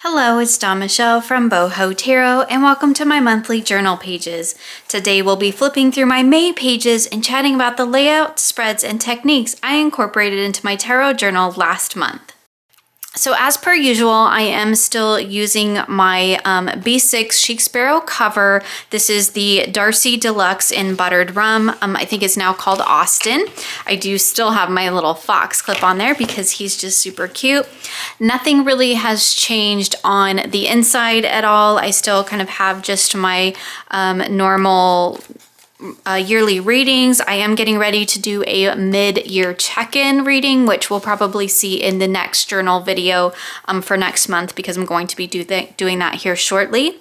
Hello, it's Dawn Michelle from Boho Tarot, and welcome to my monthly journal pages. Today we'll be flipping through my May pages and chatting about the layout, spreads, and techniques I incorporated into my tarot journal last month. So as per usual, I am still using my B6 Chic Sparrow cover. This is the Darcy Deluxe in Buttered Rum. I think it's now called Austin. I do still have my little fox clip on there because he's just super cute. Nothing really has changed on the inside at all. I still kind of have just my normal yearly readings. I am getting ready to do a mid-year check-in reading, which we'll probably see in the next journal video for next month because I'm going to be doing that here shortly.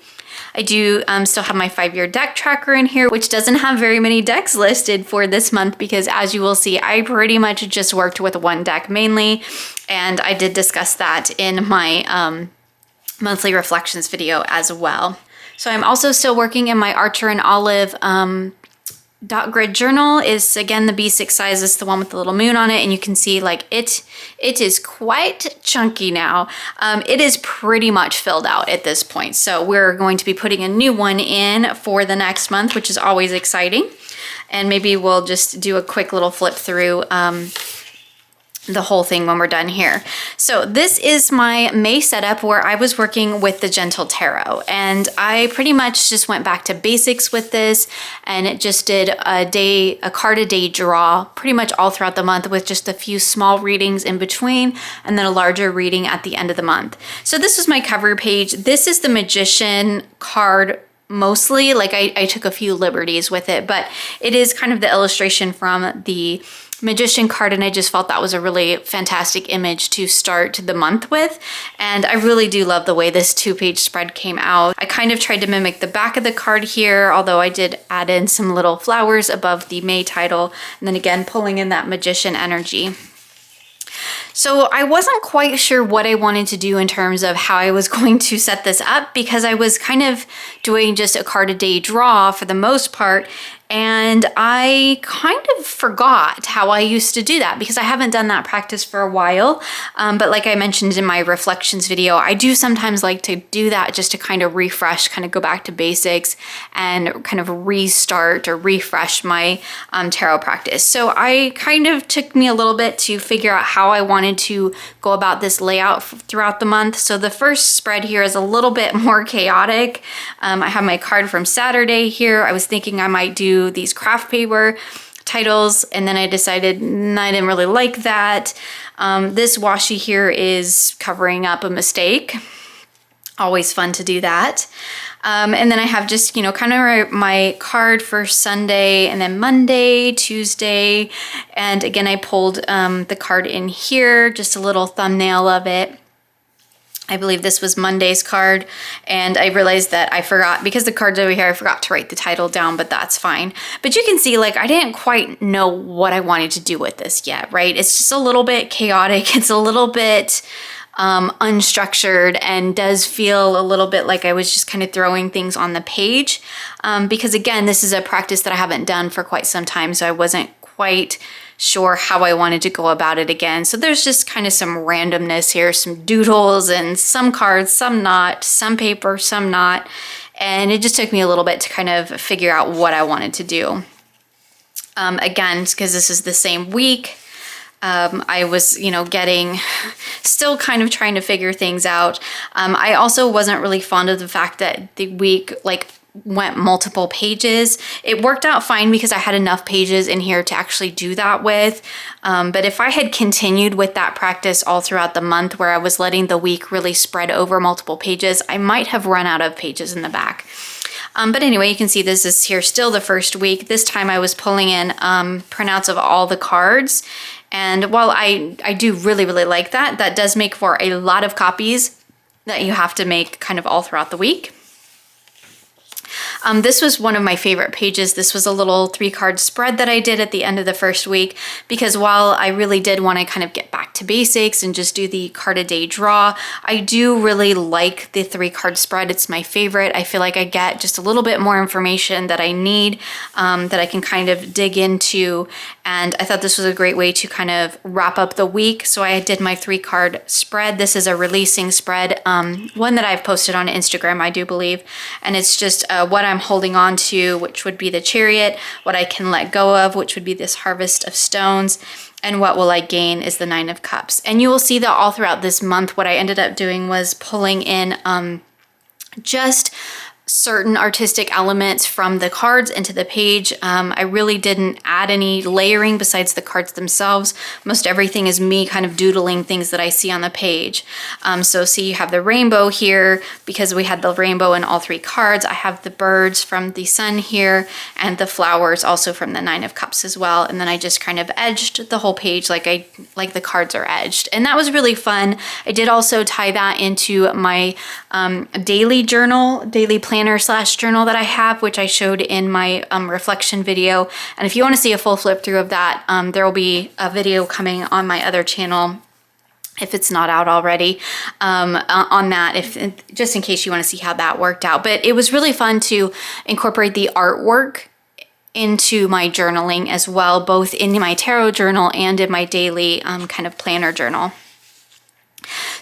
I do still have my 5-year deck tracker in here, which doesn't have very many decks listed for this month because, as you will see, I pretty much just worked with one deck mainly, and I did discuss that in my monthly reflections video as well. So I'm also still working in my Archer and Olive dot grid journal. Is again the B6 size. It's the one with the little moon on it, and you can see like it is quite chunky now. It is pretty much filled out at this point, so we're going to be putting a new one in for the next month, which is always exciting. And maybe we'll just do a quick little flip through the whole thing when we're done here. So this is my May setup where I was working with the Gentle Tarot, and I pretty much just went back to basics with this and it just did a card a day draw pretty much all throughout the month with just a few small readings in between and then a larger reading at the end of the month. So this is my cover page. This is the Magician card mostly. Like I took a few liberties with it, but it is kind of the illustration from the Magician card, and I just felt that was a really fantastic image to start the month with. And I really do love the way this 2-page spread came out. I kind of tried to mimic the back of the card here, although I did add in some little flowers above the May title, and then again pulling in that Magician energy. So I wasn't quite sure what I wanted to do in terms of how I was going to set this up because I was kind of doing just a card a day draw for the most part, and I kind of forgot how I used to do that because I haven't done that practice for a while. But like I mentioned in my reflections video, I do sometimes like to do that just to kind of refresh, kind of go back to basics and kind of restart or refresh my tarot practice. So I kind of took me a little bit to figure out how I wanted to go about this layout throughout the month. So the first spread here is a little bit more chaotic. I have my card from Saturday here. I was thinking I might do these craft paper titles, and then I decided I didn't really like that. This washi here is covering up a mistake. Always fun to do that. And then I have just, kind of my card for Sunday and then Monday, Tuesday. And again, I pulled the card in here, just a little thumbnail of it. I believe this was Monday's card, and I realized that I forgot, because the card's over here, I forgot to write the title down, but that's fine. But you can see, like, I didn't quite know what I wanted to do with this yet, right? It's just a little bit chaotic. It's a little bit unstructured and does feel a little bit like I was just kind of throwing things on the page. Because again, this is a practice that I haven't done for quite some time, so I wasn't quite sure how I wanted to go about it again. So there's just kind of some randomness here, some doodles and some cards, some not, some paper, some not. And it just took me a little bit to kind of figure out what I wanted to do. Again, because this is the same week, I was, still kind of trying to figure things out. I also wasn't really fond of the fact that the week, went multiple pages. It worked out fine because I had enough pages in here to actually do that with. But if I had continued with that practice all throughout the month where I was letting the week really spread over multiple pages, I might have run out of pages in the back. But anyway, you can see this is here still the first week. This time I was pulling in printouts of all the cards. And while I do really, really like that, that does make for a lot of copies that you have to make kind of all throughout the week. This was one of my favorite pages. This was a little 3-card spread that I did at the end of the first week, because while I really did want to kind of get back to basics and just do the card a day draw, I do really like the 3-card spread. It's my favorite. I feel like I get just a little bit more information that I need, that I can kind of dig into. And I thought this was a great way to kind of wrap up the week. So I did my 3-card spread. This is a releasing spread, one that I've posted on Instagram, I do believe. And it's just what I'm holding on to, which would be the Chariot, what I can let go of, which would be this Harvest of Stones, and what will I gain is the 9 of Cups. And you will see that all throughout this month, what I ended up doing was pulling in just certain artistic elements from the cards into the page. I really didn't add any layering besides the cards themselves. Most everything is me kind of doodling things that I see on the page. So see, you have the rainbow here because we had the rainbow in all 3 cards. I have the birds from the sun here and the flowers also from the 9 of Cups as well. And then I just kind of edged the whole page like the cards are edged. And that was really fun. I did also tie that into my daily journal, daily planner / journal that I have, which I showed in my reflection video. And if you want to see a full flip through of that, there will be a video coming on my other channel, if it's not out already, on that, just in case you want to see how that worked out. But it was really fun to incorporate the artwork into my journaling as well, both in my tarot journal and in my daily kind of planner journal.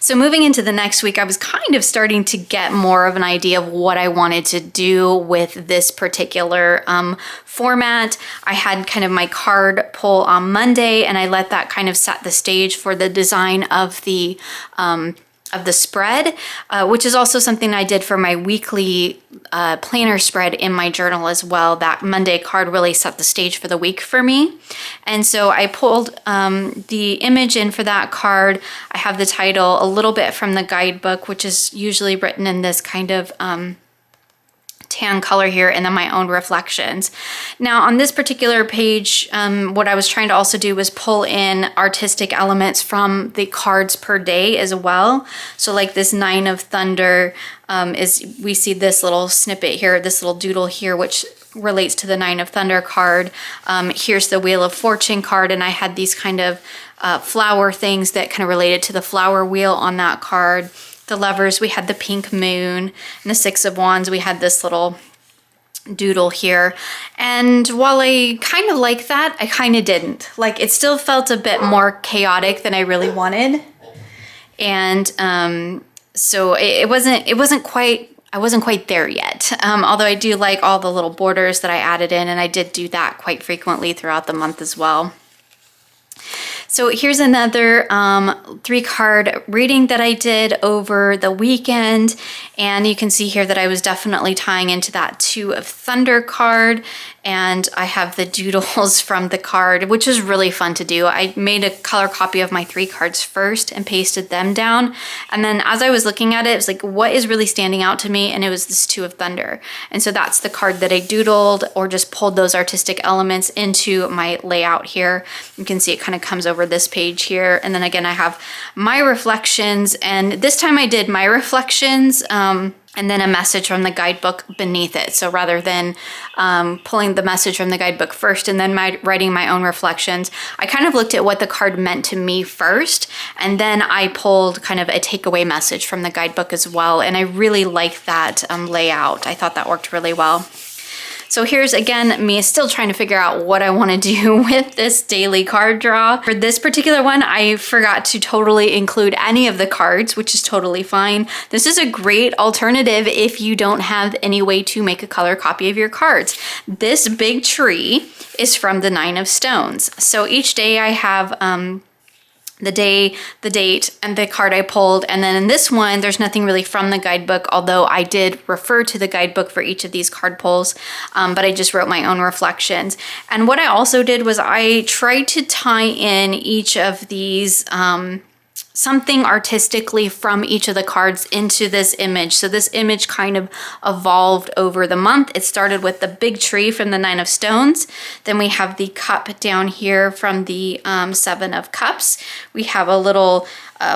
So moving into the next week, I was kind of starting to get more of an idea of what I wanted to do with this particular format. I had kind of my card pull on Monday, and I let that kind of set the stage for the design of the spread, which is also something I did for my weekly planner spread in my journal as well. That Monday card really set the stage for the week for me. And so I pulled the image in for that card. I have the title a little bit from the guidebook, which is usually written in this kind of tan color here, and then my own reflections. Now on this particular page, what I was trying to also do was pull in artistic elements from the cards per day as well. So like this 9 of Thunder we see this little snippet here, this little doodle here, which relates to the 9 of Thunder card. Here's the Wheel of Fortune card, and I had these kind of flower things that kind of related to the flower wheel on that card. The Lovers, we had the pink moon, and the 6 of Wands, we had this little doodle here. And while I kind of like that, I kind of didn't. Like, it still felt a bit more chaotic than I really wanted. And so I wasn't quite there yet. Although I do like all the little borders that I added in, and I did do that quite frequently throughout the month as well. So here's another 3-card reading that I did over the weekend. And you can see here that I was definitely tying into that 2 of Thunder card. And I have the doodles from the card, which is really fun to do. I made a color copy of my 3 cards first and pasted them down. And then as I was looking at it, it was like, what is really standing out to me? And it was this 2 of Thunder. And so that's the card that I doodled or just pulled those artistic elements into my layout here. You can see it kind of comes over this page here. And then again, I have my reflections. And this time I did my reflections, and then a message from the guidebook beneath it. So rather than pulling the message from the guidebook first and then writing my own reflections, I kind of looked at what the card meant to me first, and then I pulled kind of a takeaway message from the guidebook as well. And I really like that layout. I thought that worked really well. So here's again me still trying to figure out what I want to do with this daily card draw. For this particular one, I forgot to totally include any of the cards, which is totally fine. This is a great alternative if you don't have any way to make a color copy of your cards. This big tree is from the 9 of Stones. So each day I have the day, the date, and the card I pulled. And then in this one, there's nothing really from the guidebook, although I did refer to the guidebook for each of these card pulls, but I just wrote my own reflections. And what I also did was I tried to tie in each of these something artistically from each of the cards into this image. So this image kind of evolved over the month. It started with the big tree from the Nine of Stones. Then we have the cup down here from the Seven of Cups. We have a little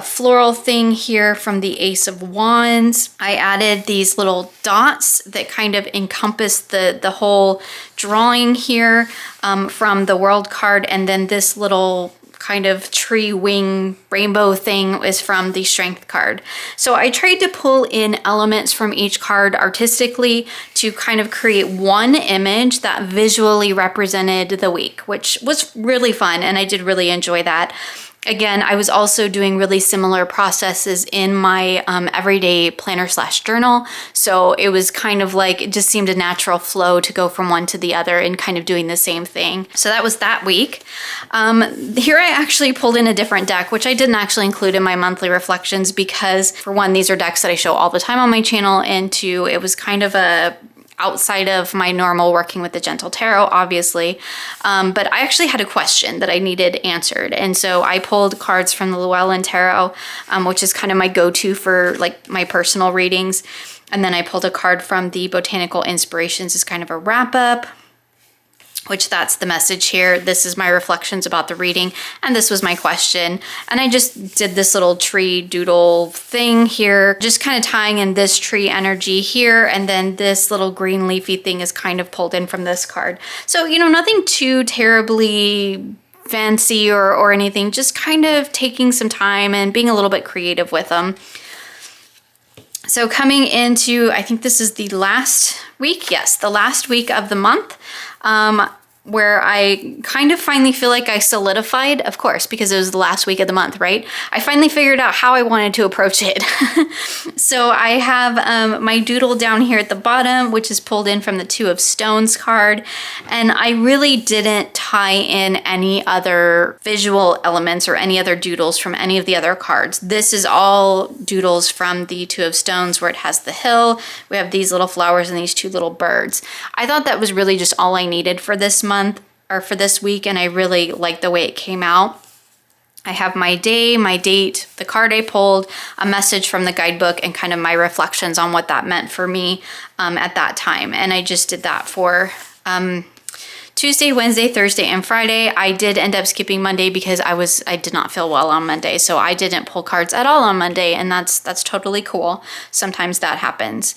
floral thing here from the Ace of Wands. I added these little dots that kind of encompass the whole drawing here from the World card. And then this little kind of tree wing rainbow thing is from the Strength card. So I tried to pull in elements from each card artistically to kind of create one image that visually represented the week, which was really fun, and I did really enjoy that. Again, I was also doing really similar processes in my everyday planner / journal. So it was kind of like, it just seemed a natural flow to go from one to the other and kind of doing the same thing. So that was that week. Here I actually pulled in a different deck, which I didn't actually include in my monthly reflections because, for one, these are decks that I show all the time on my channel, and two, it was kind of outside of my normal working with the Gentle Tarot, obviously. But I actually had a question that I needed answered. And so I pulled cards from the Llewellyn Tarot, which is kind of my go-to for like my personal readings. And then I pulled a card from the Botanical Inspirations as kind of a wrap-up, which that's the message here. This is my reflections about the reading, and this was my question. And I just did this little tree doodle thing here, just kind of tying in this tree energy here, and then this little green leafy thing is kind of pulled in from this card. So, you know, nothing too terribly fancy or anything, just kind of taking some time and being a little bit creative with them. So coming into, I think this is the last week. Yes, the last week of the month, where I kind of finally feel like I solidified, of course, because it was the last week of the month, right? I finally figured out how I wanted to approach it. So I have my doodle down here at the bottom, which is pulled in from the Two of Stones card. And I really didn't tie in any other visual elements or any other doodles from any of the other cards. This is all doodles from the Two of Stones, where it has the hill. We have these little flowers and these two little birds. I thought that was really just all I needed for this month, or for this week, and I really liked the way it came out. I have my day, my date, the card I pulled, a message from the guidebook, and kind of my reflections on what that meant for me at that time. And I just did that for Tuesday, Wednesday, Thursday, and Friday. I did end up skipping Monday because I did not feel well on Monday, so I didn't pull cards at all on Monday, and that's totally cool. Sometimes that happens.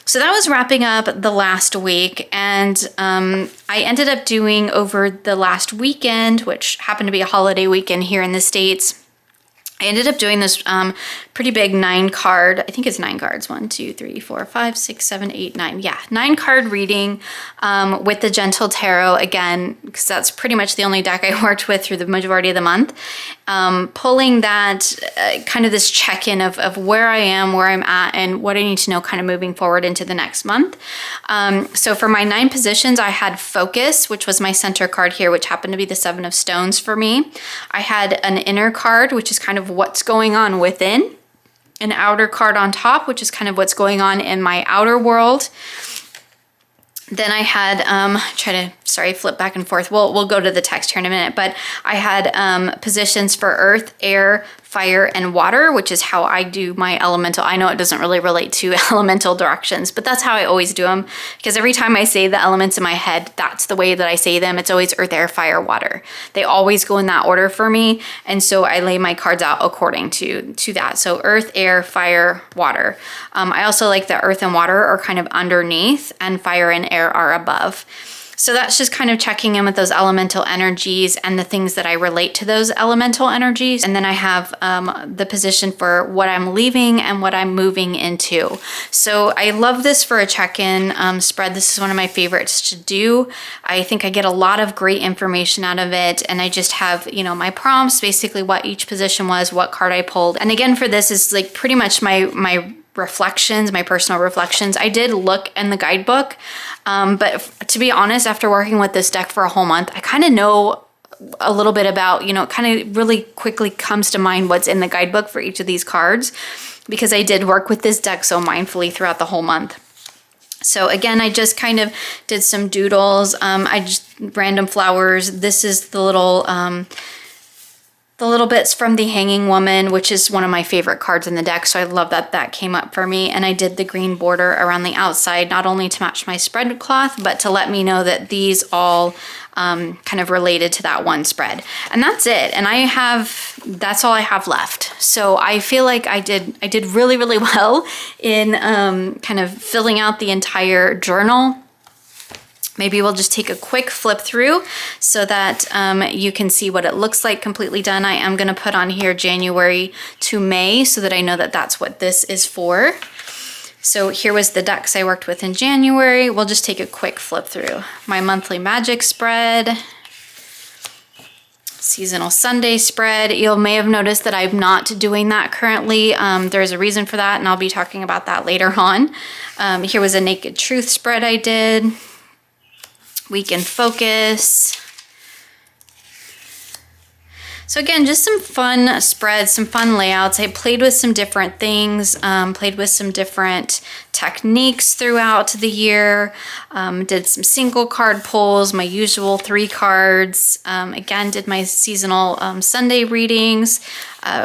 So that was wrapping up the last week, and I ended up doing over the last weekend, which happened to be a holiday weekend here in the States. I ended up doing this pretty big 9 card, I think it's 9 cards, 1, 2, 3, 4, 5, 6, 7, 8, 9. Yeah, 9 card reading with the Gentle Tarot again, because that's pretty much the only deck I worked with through the majority of the month. Pulling that kind of this check-in of where I am, where I'm at, and what I need to know kind of moving forward into the next month. So for my 9 positions, I had Focus, which was my center card here, which happened to be the Seven of Stones for me. I had an inner card, which is kind of what's going on within, an outer card on top, which is kind of what's going on in my outer world. Then I had, flip back and forth. We'll go to the text here in a minute, but I had positions for earth, air, fire, and water, which is how I do my elemental. I know it doesn't really relate to elemental directions, but that's how I always do them, because every time I say the elements in my head, that's the way that I say them. It's always earth, air, fire, water. They always go in that order for me, and so I lay my cards out according to that. So earth, air, fire, water. I also like that earth and water are kind of underneath, and fire and air are above. So that's just kind of checking in with those elemental energies and the things that I relate to those elemental energies. And then I have the position for what I'm leaving and what I'm moving into. So I love this for a check-in spread. This is one of my favorites to do. I think I get a lot of great information out of it. And I just have, you know, my prompts, basically what each position was, what card I pulled. And again, for this is like pretty much my reflections, my personal reflections. I did look in the guidebook, but to be honest, after working with this deck for a whole month, I kind of know a little bit about, you know, it kind of really quickly comes to mind what's in the guidebook for each of these cards, because I did work with this deck so mindfully throughout the whole month. So again, I just kind of did some doodles. I just random flowers. This is the little the little bits from the Hanging Woman, which is one of my favorite cards in the deck, so I love that that came up for me. And I did the green border around the outside, not only to match my spread cloth, but to let me know that these all kind of related to that one spread. And that's it. And that's all I have left. So I feel like I did really, really well in kind of filling out the entire journal. Maybe we'll just take a quick flip through so that you can see what it looks like completely done. I am going to put on here January to May so that I know that that's what this is for. So here was the decks I worked with in January. We'll just take a quick flip through. My monthly magic spread, seasonal Sunday spread. You may have noticed that I'm not doing that currently. There's a reason for that, and I'll be talking about that later on. Here was a Naked Truth spread I did. Week in Focus. So again, just some fun spreads, some fun layouts. I played with some different things, played with some different techniques throughout the year, did some single card pulls, my usual 3 cards. Again, did my seasonal Sunday readings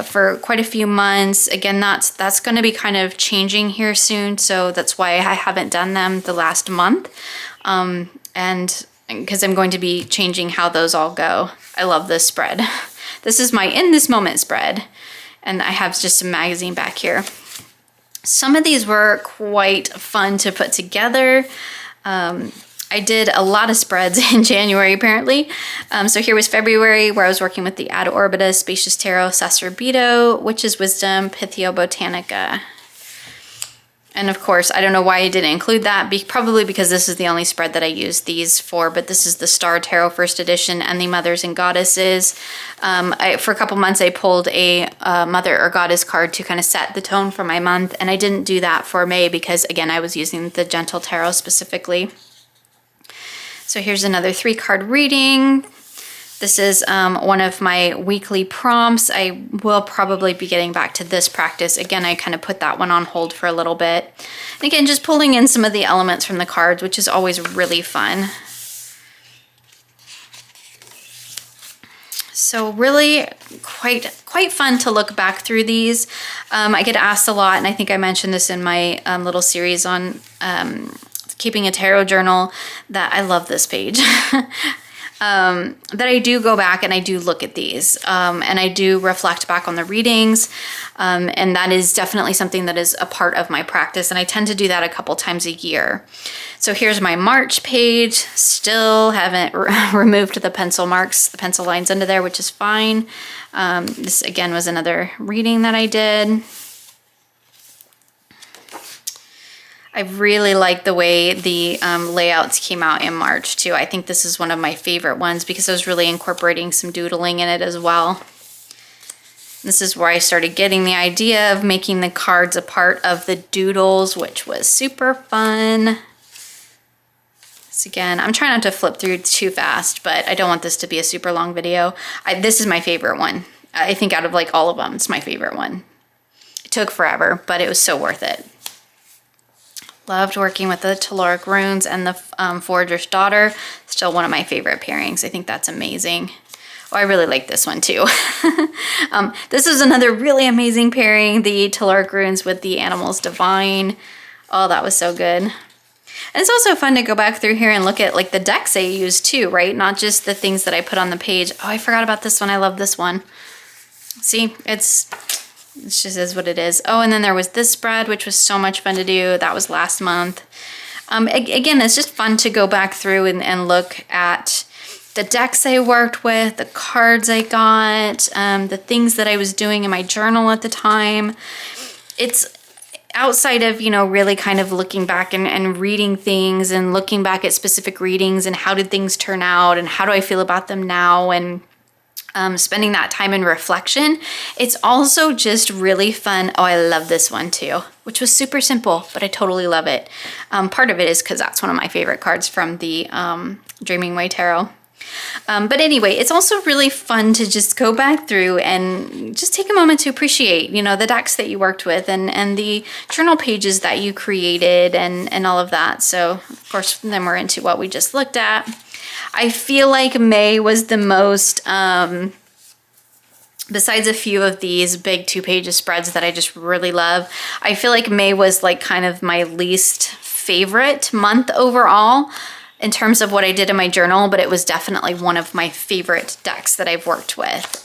for quite a few months. Again, that's going to be kind of changing here soon, so that's why I haven't done them the last month. And because I'm going to be changing how those all go. I love this spread. This is my In This Moment spread, and I have just some magazine back here. Some of these were quite fun to put together. I did a lot of spreads in January, apparently. So here was February, where I was working with the Ad Orbitus, Spacious Tarot, Sacerbido, Witch's Wisdom, Pythio Botanica. And of course, I don't know why I didn't include that, probably because this is the only spread that I used these for, but this is the Star Tarot First Edition and the Mothers and Goddesses. For a couple months, I pulled a Mother or Goddess card to kind of set the tone for my month, and I didn't do that for May because, again, I was using the Gentle Tarot specifically. So here's another 3-card reading. This is one of my weekly prompts. I will probably be getting back to this practice. Again, I kind of put that one on hold for a little bit. And again, just pulling in some of the elements from the cards, which is always really fun. So really quite fun to look back through these. I get asked a lot, and I think I mentioned this in my little series on keeping a tarot journal, that I love this page. That I do go back and I do look at these, and I do reflect back on the readings, and that is definitely something that is a part of my practice, and I tend to do that a couple times a year. So here's my March page. Still haven't removed the pencil marks, the pencil lines under there, which is fine. This again was another reading that I did. I really like the way the layouts came out in March too. I think this is one of my favorite ones because I was really incorporating some doodling in it as well. This is where I started getting the idea of making the cards a part of the doodles, which was super fun. So again, I'm trying not to flip through too fast, but I don't want this to be a super long video. This is my favorite one. I think out of like all of them, it's my favorite one. It took forever, but it was so worth it. Loved working with the Telluric Runes and the Forager's Daughter. Still one of my favorite pairings. I think that's amazing. Oh, I really like this one too. This is another really amazing pairing, the Telluric Runes with the Animals Divine. Oh, that was so good. And it's also fun to go back through here and look at like the decks I use too, right? Not just the things that I put on the page. Oh, I forgot about this one. I love this one. See, it just is what it is. Oh, and then there was this spread, which was so much fun to do. That was last month. Again, it's just fun to go back through and look at the decks I worked with, the cards I got, the things that I was doing in my journal at the time. It's outside of, you know, really kind of looking back and reading things and looking back at specific readings and how did things turn out and how do I feel about them now, and spending that time in reflection. It's also just really fun. Oh, I love this one too, which was super simple, but I totally love it. Part of it is because that's one of my favorite cards from the Dreaming Way Tarot. But anyway, it's also really fun to just go back through and just take a moment to appreciate, you know, the decks that you worked with and the journal pages that you created and all of that. So of course, then we're into what we just looked at. I feel like May was the most besides a few of these big 2-page spreads that I just really love, I feel like May was like kind of my least favorite month overall in terms of what I did in my journal, but it was definitely one of my favorite decks that I've worked with.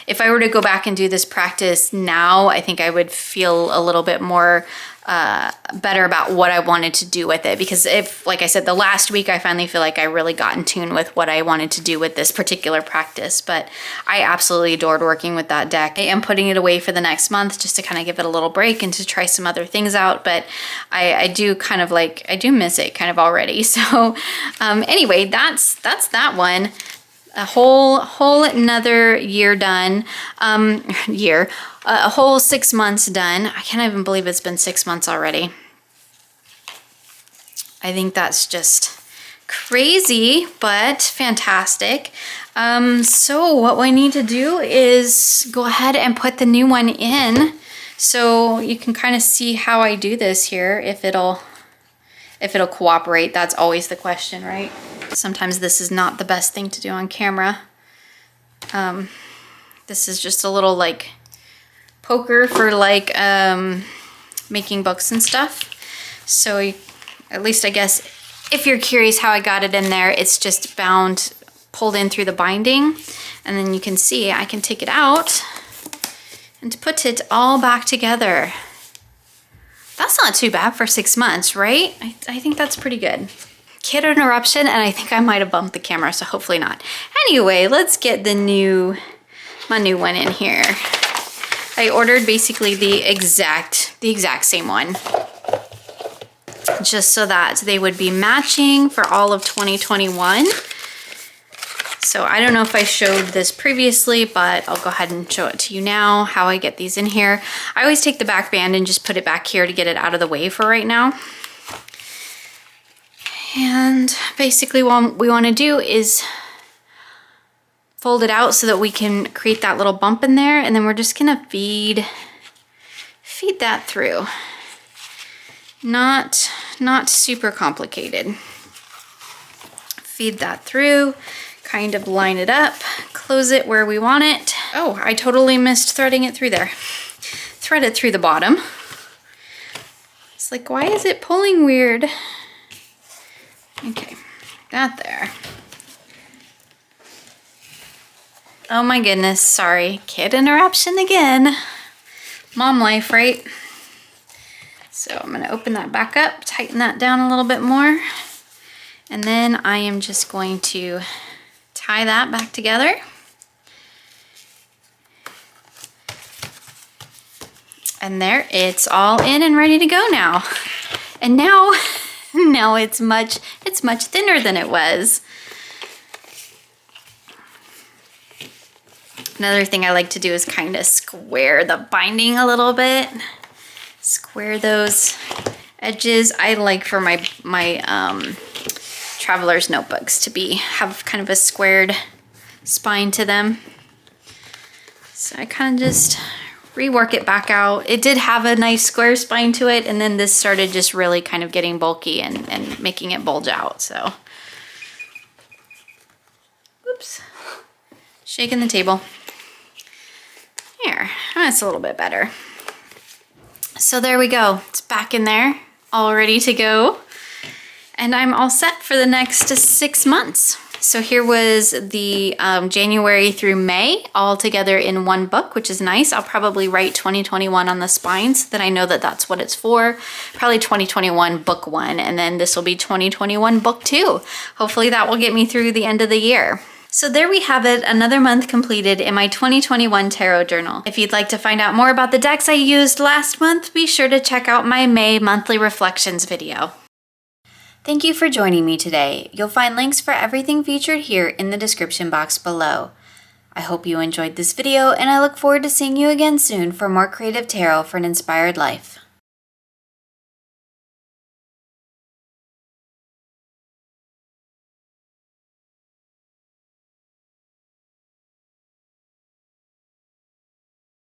If I were to go back and do this practice now, I think I would feel a little bit more better about what I wanted to do with it, because like I said, the last week I finally feel like I really got in tune with what I wanted to do with this particular practice. But I absolutely adored working with that deck. I am putting it away for the next month just to kind of give it a little break and to try some other things out, but I do kind of like, I do miss it kind of already. So anyway, that's that one. A whole another year done, a whole 6 months done. I can't even believe it's been 6 months already. I think that's just crazy, but fantastic. So what we need to do is go ahead and put the new one in. So you can kind of see how I do this here, if it'll cooperate. That's always the question, right? Sometimes this is not the best thing to do on camera. This is just a little like poker for like making books and stuff. So at least I guess if you're curious how I got it in there, it's just bound, pulled in through the binding, and then you can see I can take it out and put it all back together. That's not too bad for 6 months, right? I think that's pretty good. Kid interruption, and I think I might have bumped the camera, so hopefully not. Anyway, let's get my new one in here. I ordered basically the exact same one, just so that they would be matching for all of 2021. So I don't know if I showed this previously, but I'll go ahead and show it to you now, how I get these in here. I always take the back band and just put it back here to get it out of the way for right now. And basically what we want to do is fold it out so that we can create that little bump in there, and then we're just gonna feed that through. Not super complicated. Feed that through, kind of line it up, close it where we want it. Oh, I totally missed threading it through there. Thread it through the bottom. It's like, why is it pulling weird? Okay, that there. Oh my goodness, sorry. Kid interruption again. Mom life, right? So I'm gonna open that back up, tighten that down a little bit more, and then I am just going to tie that back together. And there, it's all in and ready to go now. And now it's much thinner than it was. Another thing I like to do is kind of square the binding a little bit. Square those edges. I like for my traveler's notebooks to have kind of a squared spine to them. So I kind of just rework it back out. It did have a nice square spine to it, and then this started just really kind of getting bulky and making it bulge out, so. Oops. Shaking the table. Here, that's a little bit better. So there we go. It's back in there, all ready to go. And I'm all set for the next 6 months. So here was the January through May all together in one book, which is nice. I'll probably write 2021 on the spine so that I know that that's what it's for. Probably 2021 book 1, and then this will be 2021 book 2. Hopefully that will get me through the end of the year. So there we have it, another month completed in my 2021 tarot journal. If you'd like to find out more about the decks I used last month, be sure to check out my May monthly reflections video. Thank you for joining me today. You'll find links for everything featured here in the description box below. I hope you enjoyed this video, and I look forward to seeing you again soon for more creative tarot for an inspired life.